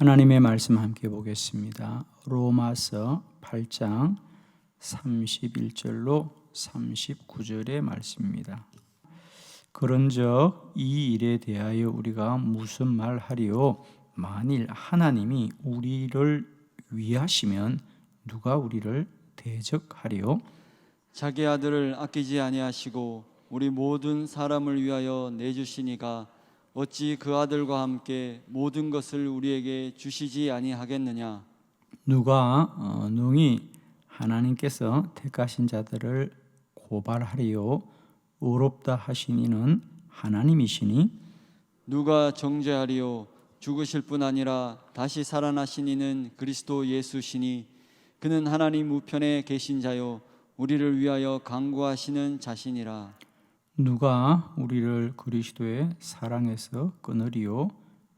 하나님의 말씀 함께 보겠습니다. 로마서 8장 31절로 39절의 말씀입니다. 그런즉 이 일에 대하여 우리가 무슨 말하리요? 만일 하나님이 우리를 위하시면 누가 우리를 대적하리요? 자기 아들을 아끼지 아니하시고 우리 모든 사람을 위하여 내주시니가 어찌 그 아들과 함께 모든 것을 우리에게 주시지 아니하겠느냐? 누가 능히 하나님께서 택하신 자들을 고발하리요? 의롭다 하신 이는 하나님이시니 누가 정죄하리요? 죽으실 뿐 아니라 다시 살아나신 이는 그리스도 예수시니 그는 하나님 우편에 계신 자요 우리를 위하여 간구하시는 자신이라. 누가 우리를 그리스도의 사랑에서 끊으리요?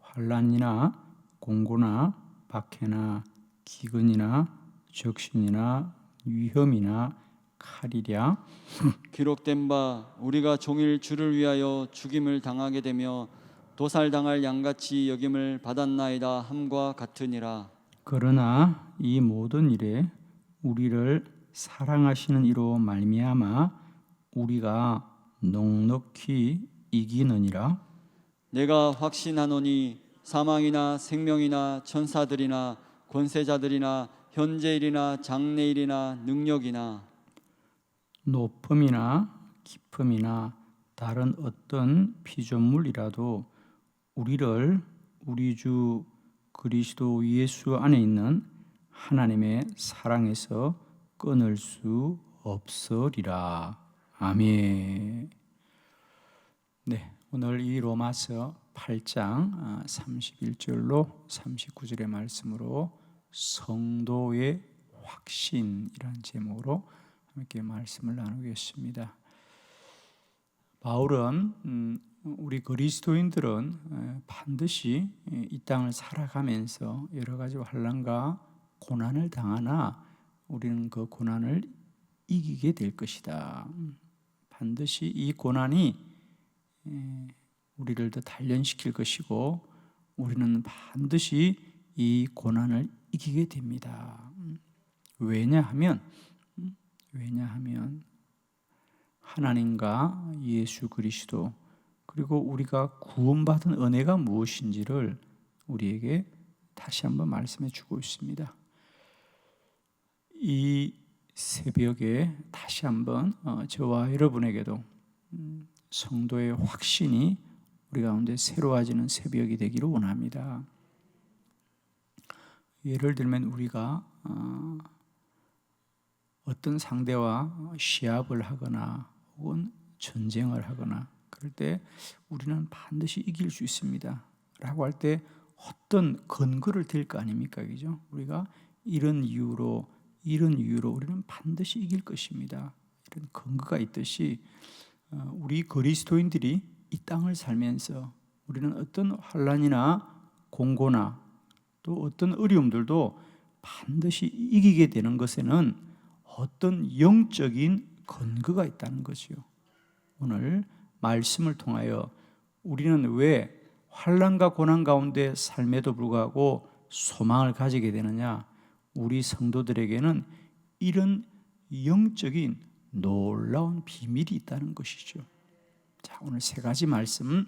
환난이나 공고나 박해나 기근이나 적신이나 위험이나 칼이랴. 기록된 바 우리가 종일 주를 위하여 죽임을 당하게 되며 도살당할 양같이 여김을 받았나이다 함과 같으니라. 그러나 이 모든 일에 우리를 사랑하시는 이로 말미암아 우리가 넉넉히 이기느니라. 내가 확신하노니 사망이나 생명이나 천사들이나 권세자들이나 현재일이나 장래일이나 능력이나 높음이나 깊음이나 다른 어떤 피조물이라도 우리를 우리 주 그리스도 예수 안에 있는 하나님의 사랑에서 끊을 수 없으리라. 아멘. 네, 오늘 이 로마서 8장 31절로 39절의 말씀으로 성도의 확신이라는 제목으로 함께 말씀을 나누겠습니다. 바울은 우리 그리스도인들은 반드시 이 땅을 살아가면서 여러 가지 환난과 고난을 당하나 우리는 그 고난을 이기게 될 것이다. 반드시 이 고난이 우리를 더 단련시킬 것이고 우리는 반드시 이 고난을 이기게 됩니다. 왜냐하면 하나님과 예수 그리스도 그리고 우리가 구원받은 은혜가 무엇인지를 우리에게 다시 한번 말씀해 주고 있습니다. 이 새벽에 다시 한번 저와 여러분에게도 성도의 확신이 우리 가운데 새로워지는 새벽이 되기를 원합니다. 예를 들면 우리가 어떤 상대와 시합을 하거나 혹은 전쟁을 하거나 그럴 때 우리는 반드시 이길 수 있습니다 라고 할 때 어떤 근거를 댈 거 아닙니까? 그죠? 우리가 이런 이유로 우리는 반드시 이길 것입니다. 이런 근거가 있듯이 우리 그리스도인들이 이 땅을 살면서 우리는 어떤 환난이나 공고나 또 어떤 어려움들도 반드시 이기게 되는 것에는 어떤 영적인 근거가 있다는 것이요. 오늘 말씀을 통하여 우리는 왜 환난과 고난 가운데 삶에도 불구하고 소망을 가지게 되느냐? 우리 성도들에게는 이런 영적인 놀라운 비밀이 있다는 것이죠. 자, 오늘 세 가지 말씀,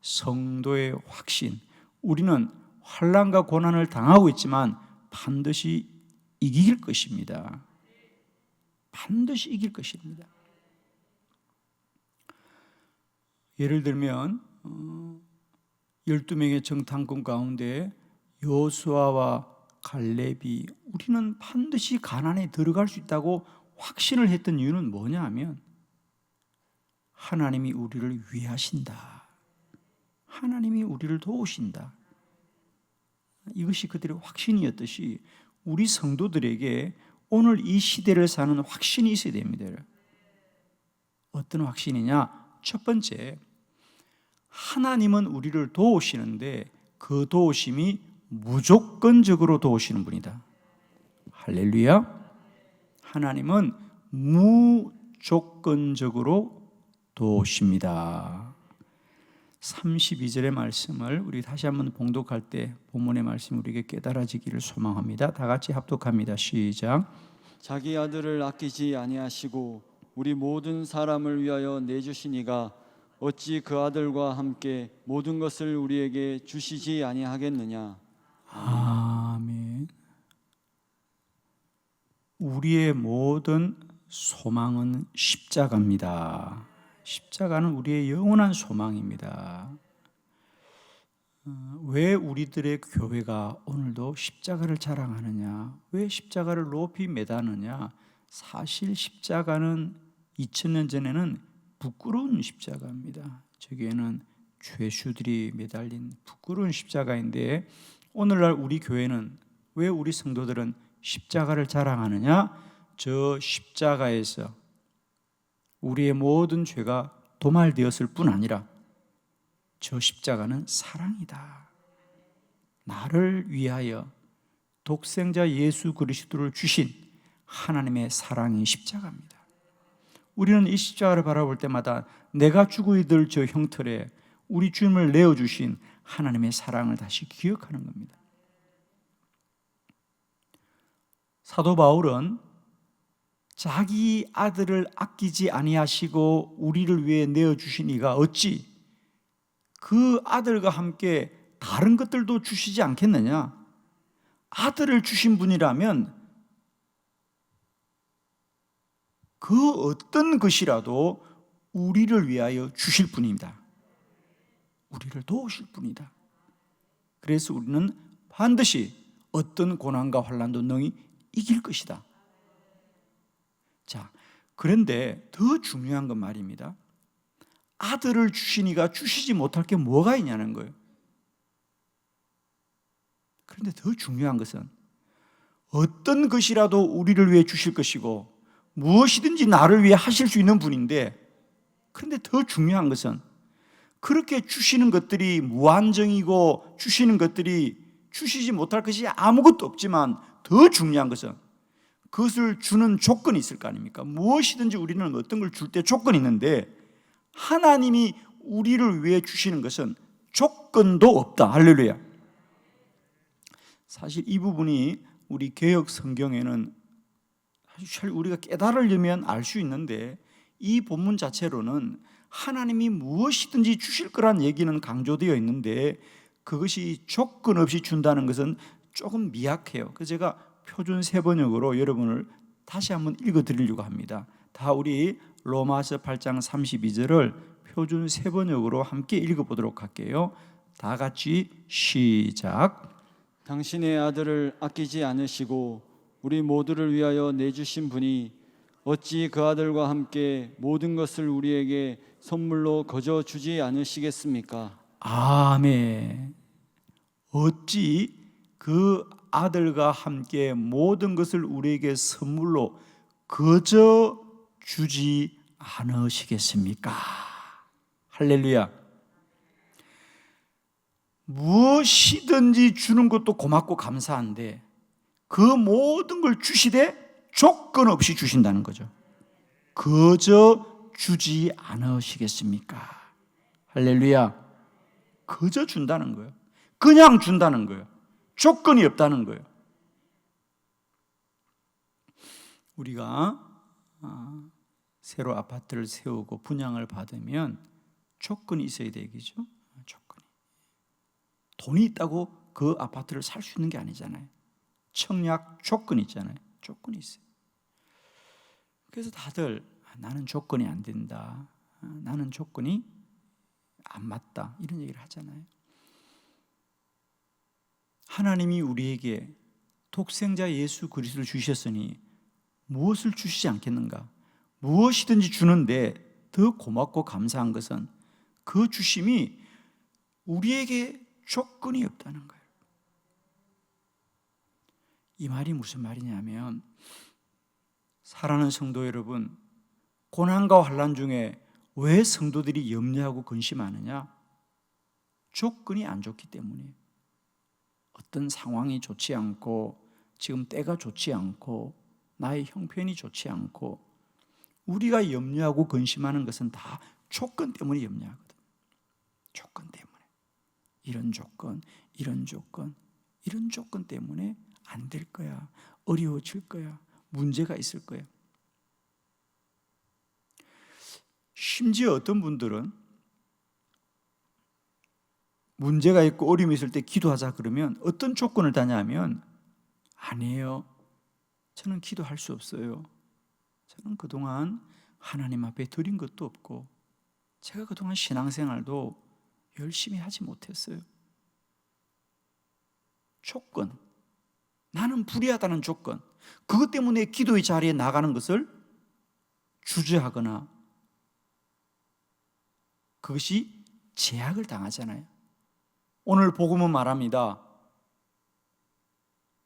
성도의 확신. 우리는 환난과 고난을 당하고 있지만 반드시 이길 것입니다. 반드시 이길 것입니다. 예를 들면 12명의 정탐꾼 가운데 여호수아와 갈렙이 우리는 반드시 가나안에 들어갈 수 있다고 확신을 했던 이유는 뭐냐 하면 하나님이 우리를 위하신다. 하나님이 우리를 도우신다. 이것이 그들의 확신이었듯이 우리 성도들에게 오늘 이 시대를 사는 확신이 있어야 됩니다. 어떤 확신이냐? 첫 번째, 하나님은 우리를 도우시는데 그 도우심이 무조건적으로 도우시는 분이다. 할렐루야. 하나님은 무조건적으로 도우십니다. 32절의 말씀을 우리 다시 한번 봉독할 때 본문의 말씀 우리에게 깨달아지기를 소망합니다. 다 같이 합독합니다. 시작. 자기 아들을 아끼지 아니하시고 우리 모든 사람을 위하여 내주시니가 어찌 그 아들과 함께 모든 것을 우리에게 주시지 아니하겠느냐. 아멘. 우리의 모든 소망은 십자가입니다. 십자가는 우리의 영원한 소망입니다. 왜 우리들의 교회가 오늘도 십자가를 자랑하느냐? 왜 십자가를 높이 매다느냐? 사실 십자가는 2000년 전에는 부끄러운 십자가입니다. 저기에는 죄수들이 매달린 부끄러운 십자가인데 오늘날 우리 교회는 왜 우리 성도들은 십자가를 자랑하느냐? 저 십자가에서 우리의 모든 죄가 도말되었을 뿐 아니라 저 십자가는 사랑이다. 나를 위하여 독생자 예수 그리스도를 주신 하나님의 사랑이 십자가입니다. 우리는 이 십자가를 바라볼 때마다 내가 죽어야 될 저 형틀에 우리 주님을 내어주신 하나님의 사랑을 다시 기억하는 겁니다. 사도 바울은 자기 아들을 아끼지 아니하시고 우리를 위해 내어주신 이가 어찌 그 아들과 함께 다른 것들도 주시지 않겠느냐? 아들을 주신 분이라면 그 어떤 것이라도 우리를 위하여 주실 분입니다. 우리를 도우실 분이다. 그래서 우리는 반드시 어떤 고난과 환난도 능히 이길 것이다. 자, 그런데 더 중요한 건 말입니다. 아들을 주시니가 주시지 못할 게 뭐가 있냐는 거예요. 그런데 더 중요한 것은 어떤 것이라도 우리를 위해 주실 것이고 무엇이든지 나를 위해 하실 수 있는 분인데, 그런데 더 중요한 것은 그렇게 주시는 것들이 무한정이고 주시는 것들이 주시지 못할 것이 아무것도 없지만 더 중요한 것은 그것을 주는 조건이 있을 거 아닙니까? 무엇이든지 우리는 어떤 걸 줄 때 조건이 있는데 하나님이 우리를 위해 주시는 것은 조건도 없다. 할렐루야. 사실 이 부분이 우리 개역 성경에는 사실 우리가 깨달으려면 알 수 있는데 이 본문 자체로는 하나님이 무엇이든지 주실 거란 얘기는 강조되어 있는데 그것이 조건 없이 준다는 것은 조금 미약해요. 그래서 제가 표준 세번역으로 여러분을 다시 한번 읽어드리려고 합니다. 다 우리 로마서 8장 32절을 표준 세번역으로 함께 읽어보도록 할게요. 다 같이 시작. 당신의 아들을 아끼지 않으시고 우리 모두를 위하여 내주신 분이 어찌 그 아들과 함께 모든 것을 우리에게 선물로 거저 주지 않으시겠습니까? 아멘. 어찌 그 아들과 함께 모든 것을 우리에게 선물로 거저 주지 않으시겠습니까? 할렐루야. 무엇이든지 주는 것도 고맙고 감사한데 그 모든 걸 주시되 조건 없이 주신다는 거죠. 거저 주지 않으시겠습니까? 할렐루야. 거저 준다는 거예요. 그냥 준다는 거예요. 조건이 없다는 거예요. 우리가 새로 아파트를 세우고 분양을 받으면 조건이 있어야 되겠죠. 조건이. 돈이 있다고 그 아파트를 살 수 있는 게 아니잖아요. 청약 조건이 있잖아요. 조건이 있어요. 그래서 다들 나는 조건이 안 된다. 나는 조건이 안 맞다. 이런 얘기를 하잖아요. 하나님이 우리에게 독생자 예수 그리스도를 주셨으니 무엇을 주시지 않겠는가? 무엇이든지 주는데 더 고맙고 감사한 것은 그 주심이 우리에게 조건이 없다는 거예요. 이 말이 무슨 말이냐면 사랑하는 성도 여러분, 고난과 환난 중에 왜 성도들이 염려하고 근심하느냐? 조건이 안 좋기 때문이에요. 어떤 상황이 좋지 않고 지금 때가 좋지 않고 나의 형편이 좋지 않고 우리가 염려하고 근심하는 것은 다 조건 때문에 염려하거든. 조건 이런 조건, 이런 조건, 이런 조건 때문에 안 될 거야. 어려워질 거야. 문제가 있을 거야. 심지어 어떤 분들은 문제가 있고 어려움이 있을 때 기도하자 그러면 어떤 조건을 다냐면, 아니에요, 저는 기도할 수 없어요. 저는 그동안 하나님 앞에 드린 것도 없고 제가 그동안 신앙생활도 열심히 하지 못했어요. 조건, 나는 불의하다는 조건, 그것 때문에 기도의 자리에 나가는 것을 주저하거나 그것이 제약을 당하잖아요. 오늘 복음은 말합니다.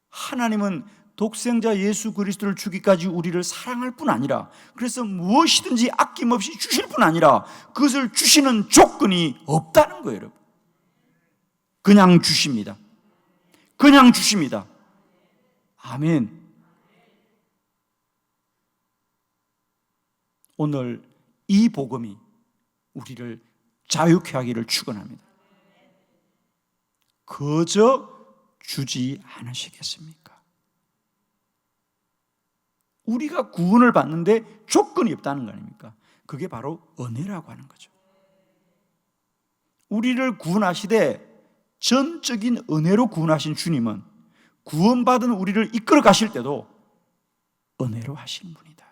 하나님은 독생자 예수 그리스도를 주기까지 우리를 사랑할 뿐 아니라, 그래서 무엇이든지 아낌없이 주실 뿐 아니라 그것을 주시는 조건이 없다는 거예요, 여러분. 그냥 주십니다. 그냥 주십니다. 아멘. 오늘 이 복음이 우리를 자유케 하기를 축원합니다. 그저 주지 않으시겠습니까? 우리가 구원을 받는데 조건이 없다는 거 아닙니까? 그게 바로 은혜라고 하는 거죠. 우리를 구원하시되 전적인 은혜로 구원하신 주님은 구원받은 우리를 이끌어 가실 때도 은혜로 하시는 분이다.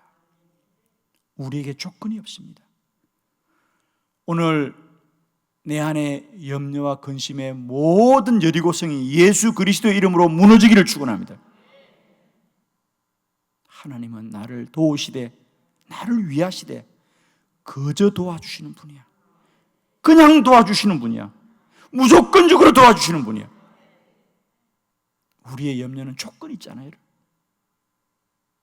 우리에게 조건이 없습니다. 오늘 내 안에 염려와 근심의 모든 여리고성이 예수 그리스도의 이름으로 무너지기를 축원합니다. 하나님은 나를 도우시되 나를 위하시되 그저 도와주시는 분이야. 그냥 도와주시는 분이야. 무조건적으로 도와주시는 분이야. 우리의 염려는 조건이 있잖아요.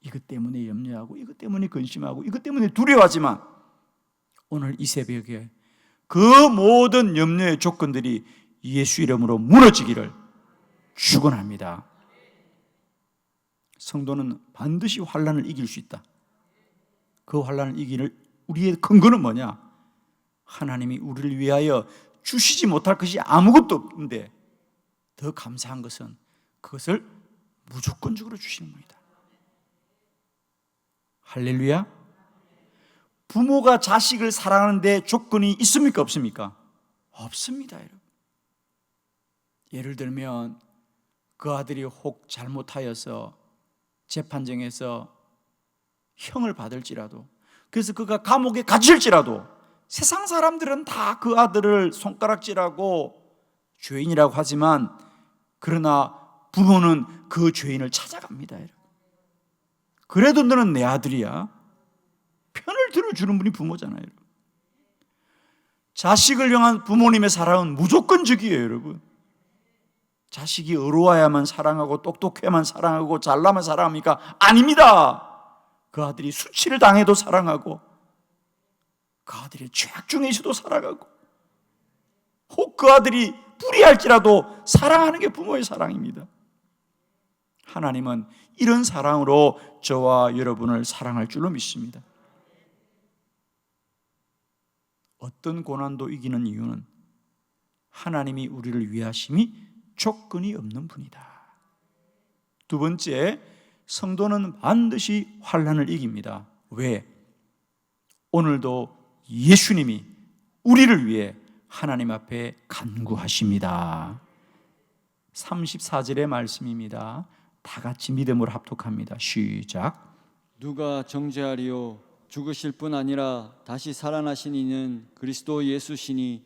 이것 때문에 염려하고 이것 때문에 근심하고 이것 때문에 두려워하지만 오늘 이 새벽에 그 모든 염려의 조건들이 예수 이름으로 무너지기를 축원합니다. 성도는 반드시 환난을 이길 수 있다. 그 환난을 이기는 우리의 근거는 뭐냐? 하나님이 우리를 위하여 주시지 못할 것이 아무것도 없는데 더 감사한 것은 그것을 무조건적으로 주시는 분이다. 할렐루야. 부모가 자식을 사랑하는데 조건이 있습니까? 없습니까? 없습니다, 여러분. 예를 들면 그 아들이 혹 잘못하여서 재판정에서 형을 받을지라도, 그래서 그가 감옥에 갇힐지라도 세상 사람들은 다 그 아들을 손가락질하고 죄인이라고 하지만 그러나 부모는 그 죄인을 찾아갑니다, 여러분. 그래도 너는 내 아들이야. 편을 들어주는 분이 부모잖아요, 여러분. 자식을 향한 부모님의 사랑은 무조건적이에요, 여러분. 자식이 어려워야만 사랑하고 똑똑해야만 사랑하고 잘나만 사랑합니까? 아닙니다. 그 아들이 수치를 당해도 사랑하고 그 아들이 죄악 중에 있어도 사랑하고 혹 그 아들이 불의할지라도 사랑하는 게 부모의 사랑입니다. 하나님은 이런 사랑으로 저와 여러분을 사랑할 줄로 믿습니다. 어떤 고난도 이기는 이유는 하나님이 우리를 위하심이 조건이 없는 분이다. 두 번째, 성도는 반드시 환난을 이깁니다. 왜? 오늘도 예수님이 우리를 위해 하나님 앞에 간구하십니다. 34절의 말씀입니다. 다 같이 믿음으로 합독합니다. 시작. 누가 정죄하리요? 죽으실 뿐 아니라 다시 살아나신 이는 그리스도 예수시니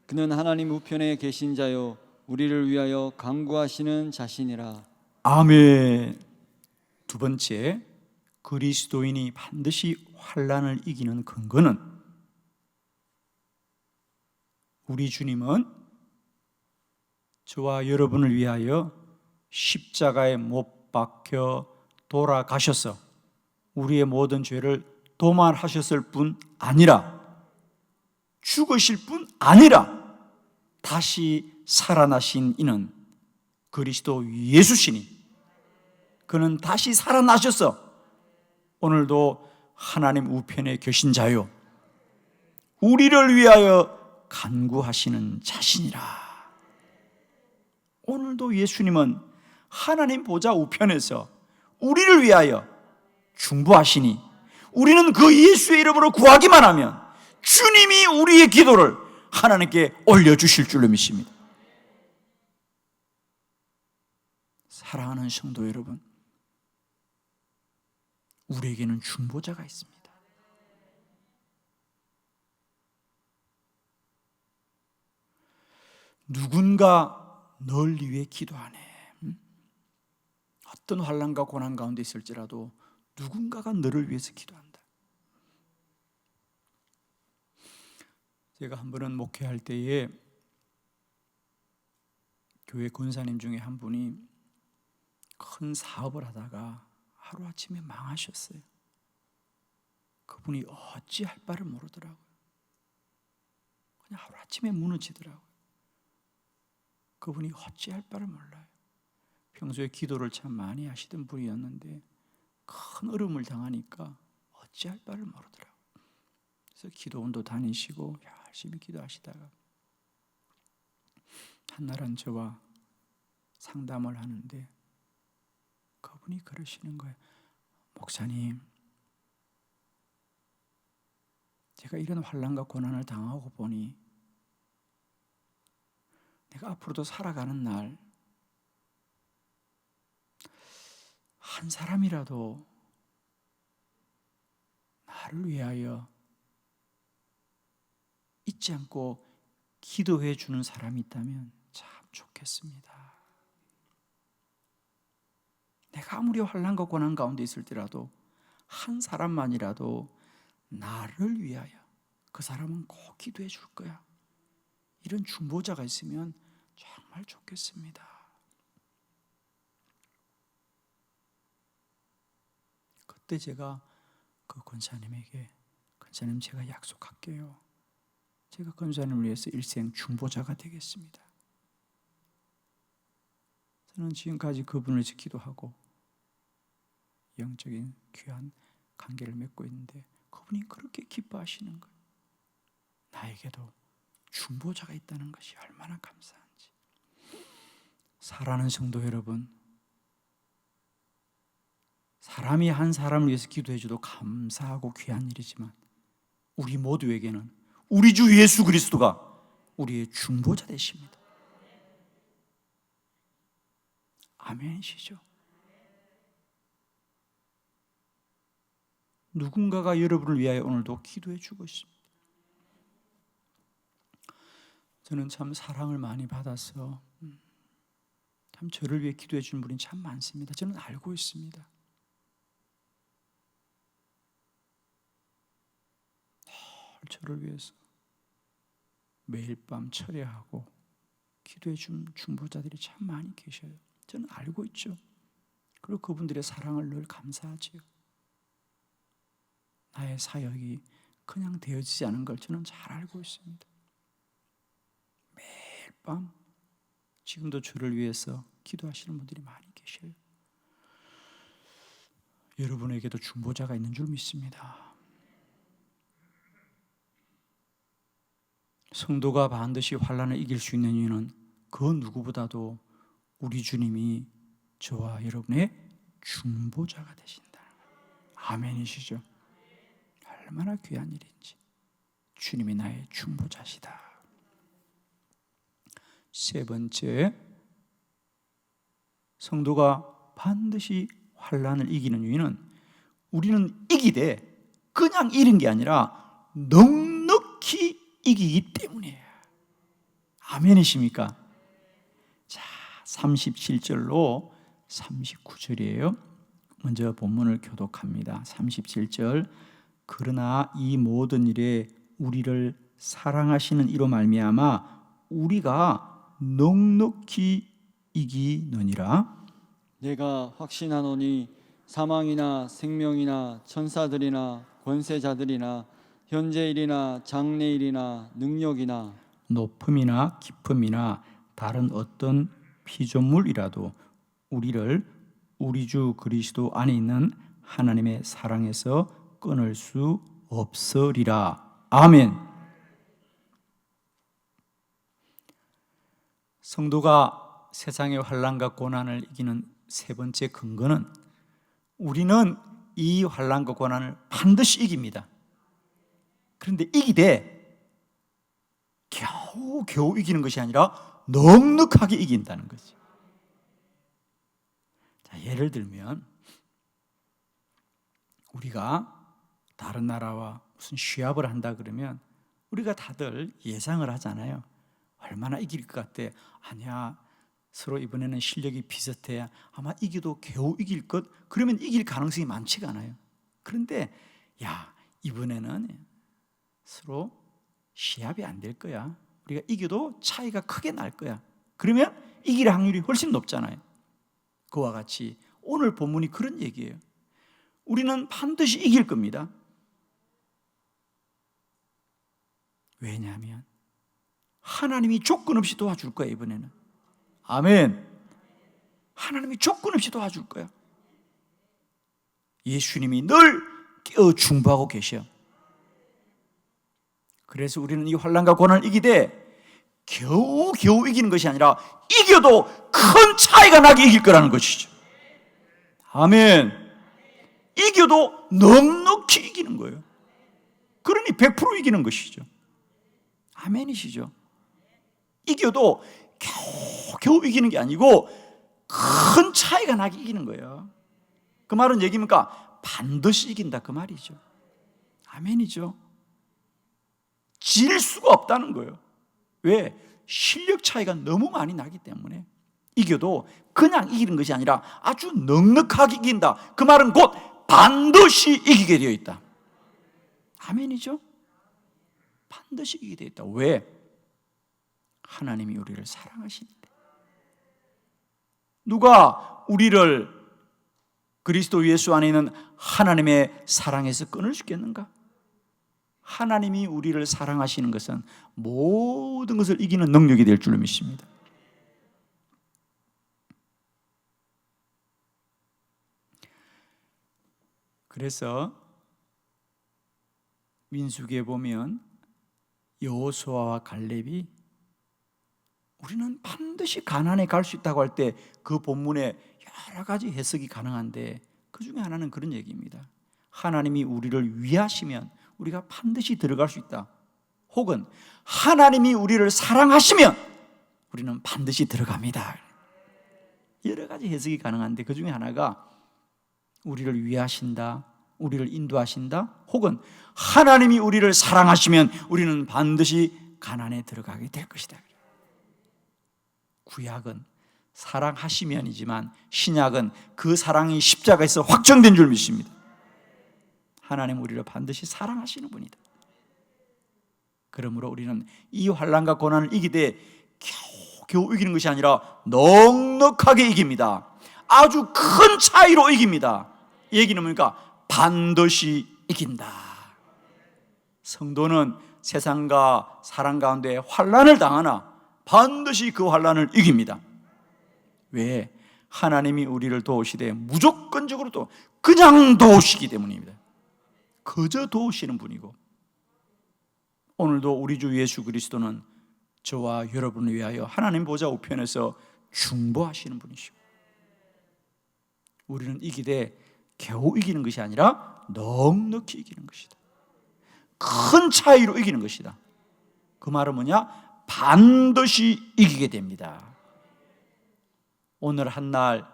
그는 하나님 우편에 계신 자요 우리를 위하여 간구하시는 자신이라. 아멘. 두 번째, 그리스도인이 반드시 환난을 이기는 근거는 우리 주님은 저와 여러분을 위하여 십자가에 못 박혀 돌아가셔서 우리의 모든 죄를 도말하셨을 뿐 아니라 죽으실 뿐 아니라 다시 살아나신 이는 그리스도 예수시니 그는 다시 살아나셔서 오늘도 하나님 우편에 계신 자요 우리를 위하여 간구하시는 자신이라. 오늘도 예수님은 하나님 보좌 우편에서 우리를 위하여 중보하시니 우리는 그 예수의 이름으로 구하기만 하면 주님이 우리의 기도를 하나님께 올려주실 줄로 믿습니다. 사랑하는 성도 여러분, 우리에게는 중보자가 있습니다. 누군가 널 위해 기도하네. 어떤 환난과 고난 가운데 있을지라도 누군가가 너를 위해서 기도한다. 제가 한 번은 목회할 때에 교회 권사님 중에 한 분이 큰 사업을 하다가 하루아침에 망하셨어요. 그분이 어찌할 바를 모르더라고요. 그냥 하루아침에 무너지더라고요. 그분이 어찌할 바를 몰라요. 평소에 기도를 참 많이 하시던 분이었는데 큰 어려움을 당하니까 어찌할 바를 모르더라고요. 그래서 기도원도 다니시고 열심히 기도하시다가 한날은 저와 상담을 하는데 그분이 그러시는 거예요. 목사님, 제가 이런 환난과 고난을 당하고 보니 내가 앞으로도 살아가는 날 한 사람이라도 나를 위하여 잊지 않고 기도해 주는 사람이 있다면 참 좋겠습니다. 내가 아무리 환난과 고난 가운데 있을 때라도 한 사람만이라도 나를 위하여 그 사람은 꼭 기도해 줄 거야. 이런 중보자가 있으면 정말 좋겠습니다. 그때 제가 그 권사님에게, 권사님 제가 약속할게요. 제가 권사님을 위해서 일생 중보자가 되겠습니다. 저는 지금까지 그분을 위해서 기도하고 영적인 귀한 관계를 맺고 있는데 그분이 그렇게 기뻐하시는 거예요. 나에게도 중보자가 있다는 것이 얼마나 감사한지. 사랑하는 성도 여러분, 사람이 한 사람을 위해서 기도해줘도 감사하고 귀한 일이지만 우리 모두에게는 우리 주 예수 그리스도가 우리의 중보자 되십니다. 아멘이시죠? 누군가가 여러분을 위하여 오늘도 기도해 주고 있습니다. 저는 참 사랑을 많이 받아서 참 저를 위해 기도해 주는 분이 참 많습니다. 저는 알고 있습니다. 저를 위해서 매일 밤 철야하고 기도해 준 중보자들이 참 많이 계셔요. 저는 알고 있죠. 그리고 그분들의 사랑을 늘 감사하지요. 나의 사역이 그냥 되어지지 않은 걸 저는 잘 알고 있습니다. 매일 밤 지금도 저를 위해서 기도하시는 분들이 많이 계셔요. 여러분에게도 중보자가 있는 줄 믿습니다. 성도가 반드시 환난을 이길 수 있는 이유는 그 누구보다도 우리 주님이 저와 여러분의 중보자가 되신다. 아멘이시죠? 얼마나 귀한 일인지. 주님이 나의 중보자시다. 세 번째, 성도가 반드시 환난을 이기는 이유는 우리는 이기되 그냥 이긴 게 아니라 넉넉히 이기기 때문이에요. 아멘이십니까? 자, 37절로 39절이에요. 먼저 본문을 교독합니다. 37절, 그러나 이 모든 일에 우리를 사랑하시는 이로 말미암아 우리가 넉넉히 이기느니라. 내가 확신하노니 사망이나 생명이나 천사들이나 권세자들이나 현재일이나 장래일이나 능력이나 높음이나 깊음이나 다른 어떤 피조물이라도 우리를 우리 주 그리스도 안에 있는 하나님의 사랑에서 끊을 수 없으리라. 아멘. 성도가 세상의 환난과 고난을 이기는 세 번째 근거는 우리는 이 환난과 고난을 반드시 이깁니다. 그런데 이기되 겨우 이기는 것이 아니라 넉넉하게 이긴다는 거죠. 자, 예를 들면 우리가 다른 나라와 무슨 시합을 한다 그러면 우리가 다들 예상을 하잖아요. 얼마나 이길 것 같아? 아니야, 서로 이번에는 실력이 비슷해. 아마 이겨도 겨우 이길 것. 그러면 이길 가능성이 많지가 않아요. 그런데 야, 이번에는 서로 시합이 안 될 거야. 우리가 이겨도 차이가 크게 날 거야. 그러면 이길 확률이 훨씬 높잖아요. 그와 같이 오늘 본문이 그런 얘기예요. 우리는 반드시 이길 겁니다. 왜냐하면 하나님이 조건 없이 도와줄 거야. 이번에는 아멘. 하나님이 조건 없이 도와줄 거야. 예수님이 늘 중보하고 계셔. 그래서 우리는 이 환난과 고난을 이기되 겨우 이기는 것이 아니라 이겨도 큰 차이가 나게 이길 거라는 것이죠. 아멘. 이겨도 넉넉히 이기는 거예요. 그러니 100% 이기는 것이죠. 아멘이시죠. 이겨도 겨우 이기는 게 아니고 큰 차이가 나게 이기는 거예요. 그 말은 얘기입니까? 반드시 이긴다 그 말이죠. 아멘이죠. 질 수가 없다는 거예요. 왜? 실력 차이가 너무 많이 나기 때문에 이겨도 그냥 이기는 것이 아니라 아주 넉넉하게 이긴다. 그 말은 곧 반드시 이기게 되어 있다. 아멘이죠. 반드시 이기게 되어 있다. 왜? 하나님이 우리를 사랑하시는데. 누가 우리를 그리스도 예수 안에 있는 하나님의 사랑에서 끊을 수 있겠는가? 하나님이 우리를 사랑하시는 것은 모든 것을 이기는 능력이 될 줄로 믿습니다. 그래서 민수기에 보면 여호수아와 갈렙이 우리는 반드시 가나안에 갈 수 있다고 할 때 그 본문에 여러 가지 해석이 가능한데 그 중에 하나는 그런 얘기입니다. 하나님이 우리를 위하시면 우리가 반드시 들어갈 수 있다. 혹은 하나님이 우리를 사랑하시면 우리는 반드시 들어갑니다. 여러 가지 해석이 가능한데 그 중에 하나가 우리를 위하신다, 우리를 인도하신다, 혹은 하나님이 우리를 사랑하시면 우리는 반드시 가나안에 들어가게 될 것이다. 구약은 사랑하시면이지만 신약은 그 사랑이 십자가에서 확정된 줄 믿습니다. 하나님 우리를 반드시 사랑하시는 분이다. 그러므로 우리는 이 환난과 고난을 이기되 겨우 이기는 것이 아니라 넉넉하게 이깁니다. 아주 큰 차이로 이깁니다. 얘기는 뭡니까? 반드시 이긴다. 성도는 세상과 사랑 가운데 환난을 당하나 반드시 그 환난을 이깁니다. 왜? 하나님이 우리를 도우시되 무조건적으로 또 그냥 도우시기 때문입니다. 그저 도우시는 분이고, 오늘도 우리 주 예수 그리스도는 저와 여러분을 위하여 하나님 보좌 우편에서 중보하시는 분이시고, 우리는 이기되 겨우 이기는 것이 아니라 넉넉히 이기는 것이다. 큰 차이로 이기는 것이다. 그 말은 뭐냐? 반드시 이기게 됩니다. 오늘 한날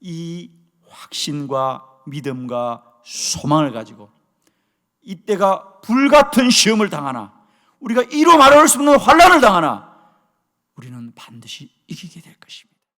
이 확신과 믿음과 소망을 가지고 이때가 불같은 시험을 당하나, 우리가 이루 말할 수 없는 환난을 당하나 우리는 반드시 이기게 될 것입니다.